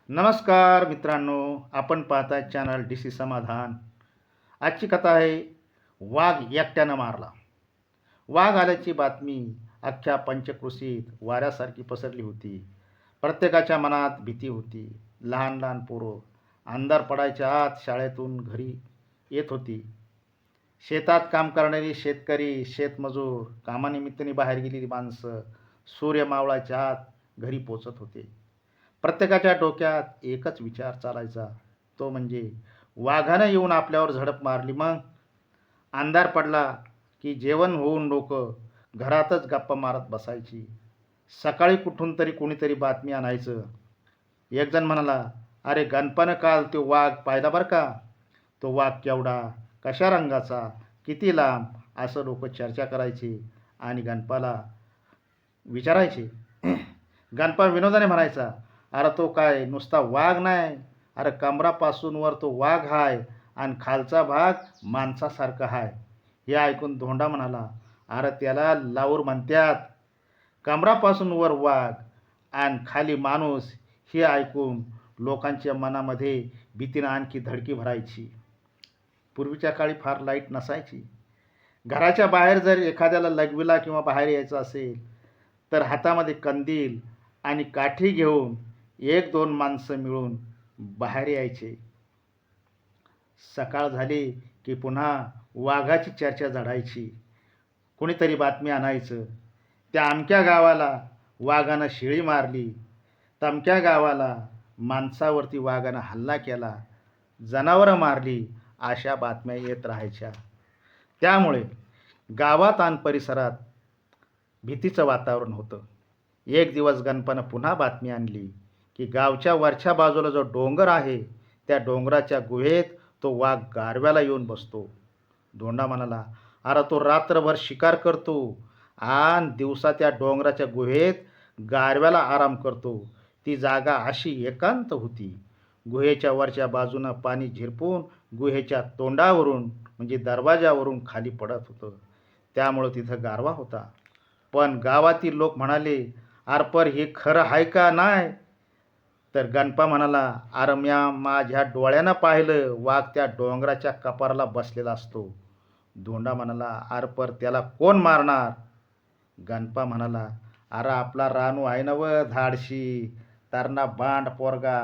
नमस्कार मित्रांनो, आपण पाहताय चॅनल डी सी समाधान. आजची कथा आहे वाघ एकट्यानं मारला. वाघ आल्याची बातमी अख्ख्या पंचक्रोशीत वाऱ्यासारखी पसरली होती. प्रत्येकाच्या मनात भीती होती. लहान लहान पोरं अंधार पडायच्या आत शाळेतून घरी येत होती. शेतात काम करणारी शेतकरी, शेतमजूर, कामानिमित्ताने बाहेर गेलेली माणसं सूर्य मावळाच्या आत घरी पोचत होते. प्रत्येकाच्या डोक्यात एकच विचार चालायचा, तो म्हणजे वाघानं येऊन आपल्यावर झडप मारली मग. अंधार पडला की जेवण होऊन लोक घरातच गप्पा मारत बसायची. सकाळी कुठून तरी कोणीतरी बातमी आणायचं. एक जण म्हणाला, अरे गणपानं काल तो वाघ पाहिला बरं का. तो वाघ केवढा, कशा रंगाचा, किती लांब, असं लोक चर्चा करायचे आणि गणपाला विचारायचे. गणपा विनोदाने म्हणायचा, अरे तो काय नुसता वाघ नाही, अरे कमरापासून वर तो वाघ हाय आणि खालचा भाग माणसासारखा हाय. हे ऐकून धोंडा म्हणाला, अरे त्याला लाऊर म्हणतात. कमरापासून वर वाघ आणि खाली माणूस हे ऐकून लोकांच्या मनामध्ये भीतीनं आणखी धडकी भरायची. पूर्वीच्या काळी फार लाईट नसायची. घराच्या बाहेर जर एखाद्याला लघवीला किंवा बाहेर यायचं असेल तर हातामध्ये कंदील आणि काठी घेऊन एक दोन माणसं मिळून बाहेर यायचे. सकाळ झाली की पुन्हा वाघाची चर्चा झाडायची. कोणीतरी बातमी आणायचं, त्या अमक्या गावाला वाघानं शेळी मारली, तमक्या गावाला माणसावरती वाघानं हल्ला केला, जनावरं मारली, अशा बातम्या येत राहायच्या. त्यामुळे गावात आणि परिसरात भीतीचं वातावरण होतं. एक दिवस गणपानं पुन्हा बातमी आणली की गावच्या वरच्या बाजूला जो डोंगर आहे त्या डोंगराच्या गुहेत तो वाघ गारव्याला येऊन बसतो. धोंडा म्हणाला, अरे तो रात्रभर शिकार करतो आणि दिवसा त्या डोंगराच्या गुहेत गारव्याला आराम करतो. ती जागा अशी एकांत होती. गुहेच्या वरच्या बाजूनं पाणी झिरपून गुहेच्या तोंडावरून म्हणजे दरवाजावरून खाली पडत होतं. त्यामुळं तिथं गारवा होता. पण गावातील लोक म्हणाले, अरे हे खरं आहे का नाही. तर गणपा म्हणाला, अरे म्या माझ्या डोळ्यानं पाहिलं, वाघ त्या डोंगराच्या कपाराला बसलेला असतो. धोंडा म्हणाला, अरे त्याला कोण मारणार. गणपा म्हणाला, अरे आपला रानू आहे ना व धाडशी तारणा बांड पोरगा,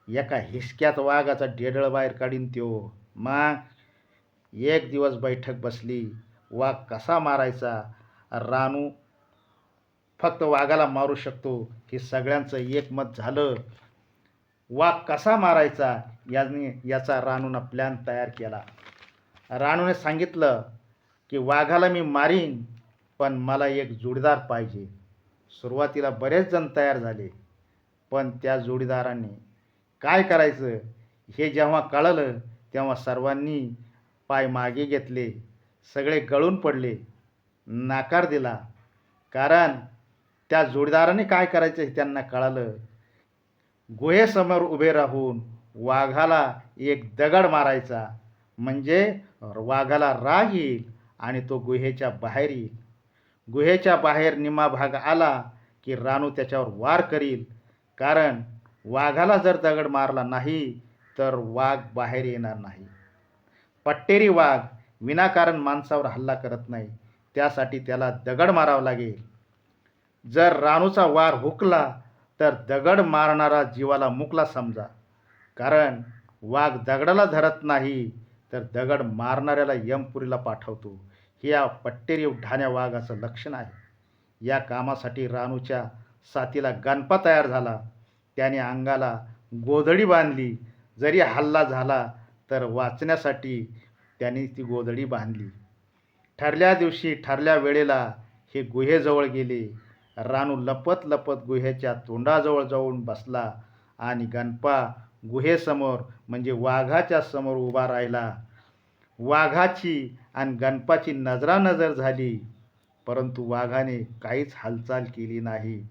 एका हिसक्यात वाघाचा डेडळ बाहेर काढीन त्यो. मग एक दिवस बैठक बसली, वाघ कसा मारायचा. रानू फक्त वाघाला मारू शकतो हे सगळ्यांचं एकमत झालं. वाघ कसा मारायचा याचा रानूनं प्लॅन तयार केला. रानूने सांगितलं की वाघाला मी मारीन, पण मला एक जोडीदार पाहिजे. सुरुवातीला बरेच जण तयार झाले, पण त्या जोडीदाराने काय करायचं हे जेव्हा कळलं तेव्हा सर्वांनी पाय मागे घेतले. सगळे गळून पडले, नकार दिला. कारण त्या जोडीदाराने काय करायचं हे त्यांना कळालं. गुहेसमोर उभे राहून वाघाला एक दगड मारायचा, म्हणजे वाघाला राग येईल आणि तो गुहेच्या बाहेर येईल. गुहेच्या बाहेर निम्मा भाग आला की रानू त्याच्यावर वार करील. कारण वाघाला जर दगड मारला नाही तर वाघ बाहेर येणार नाही. पट्टेरी वाघ विनाकारण माणसावर हल्ला करत नाही, त्यासाठी त्याला दगड मारावा लागेल. जर रानूचा वार हुकला तर दगड मारणारा जीवाला मुकला समजा. कारण वाघ दगडाला धरत नाही तर दगड मारणाऱ्याला यमपुरीला पाठवतो. हे या पट्टेरी ढाण्या वाघाचं लक्षण आहे. या कामासाठी रानूच्या साथीला गणपा तयार झाला. त्याने अंगाला गोधडी बांधली. जरी हल्ला झाला तर वाचण्यासाठी त्याने ती गोधडी बांधली. ठरल्या दिवशी ठरल्या वेळेला हे गुहेजवळ गेले. रानू लपत लपत गुहेच्या तोंडाजवळ जाऊन बसला आणि गणपा गुहेसमोर म्हणजे वाघाच्या समोर उभा राहिला. वाघाची आणि गणपाची नजरानजर झाली, परंतु वाघाने काहीच हालचाल केली नाही.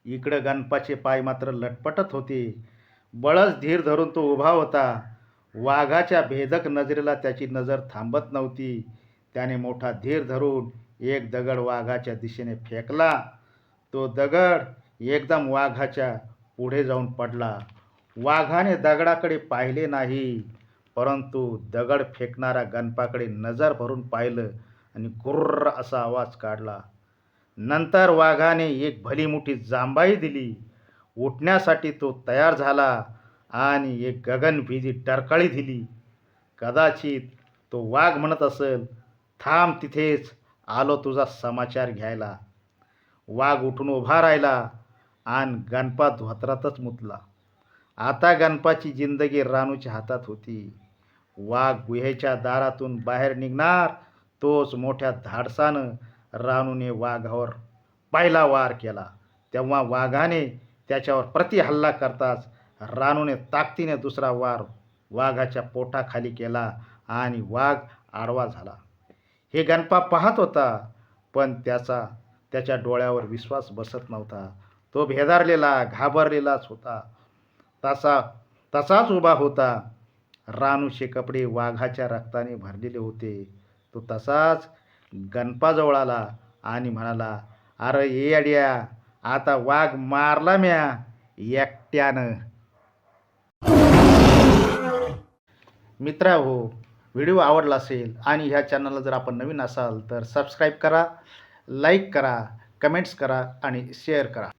इकडं गणपाचे पाय मात्र लटपटत होते. बळच धीर धरून तो उभा होता. वाघाच्या भेदक नजरेला त्याची नजर थांबत नव्हती. त्याने मोठा धीर धरून एक दगड वाघाच्या दिशेने फेकला. तो दगड एकदम वाघाच्या पुढे जाऊन पडला. वाघाने दगडाकडे पाहिले नाही, परंतु दगड फेकणाऱ्या गणपाकडे नजर भरून पाहिलं आणि गुर्र असा आवाज काढला. नंतर वाघाने एक भली मोठी जांभाई दिली. उठण्यासाठी तो तयार झाला आणि एक गगनभेदी टरकाळी दिली. कदाचित तो वाघ म्हणत असेल, थांब तिथेच, आलो तुझा समाचार घ्यायला. वाघ उठून उभा राहिला आणि गणपा धोत्रातच मुतला. आता गणपाची जिंदगी रानूच्या हातात होती. वाघ गुहेच्या दारातून बाहेर निघणार, तोच मोठ्या धाडसानं रानूने वाघावर पहिला वार केला. तेव्हा वाघाने त्याच्यावर प्रतिहल्ला करताच रानूने ताकदीने दुसरा वार वाघाच्या पोटाखाली केला आणि वाघ आडवा झाला. हे गणपा पाहत होता, पण त्याच्या डोळ्यावर विश्वास बसत नव्हता. तो भेदारलेला, घाबरलेलाच होता. तसाच उभा होता. रानूचे कपडे वाघाच्या रक्ताने भरलेले होते. तो तसाच गणपाजवळ आला आणि म्हणाला, अरे ये अड्या, आता वाघ मारला म्या एकट्यानं. मित्रांनो, व्हिडिओ आवडला असेल आणि ह्या चॅनलला जर आपण नवीन असाल तर सबस्क्राईब करा, लाईक करा, कमेंट्स करा आणि शेअर करा.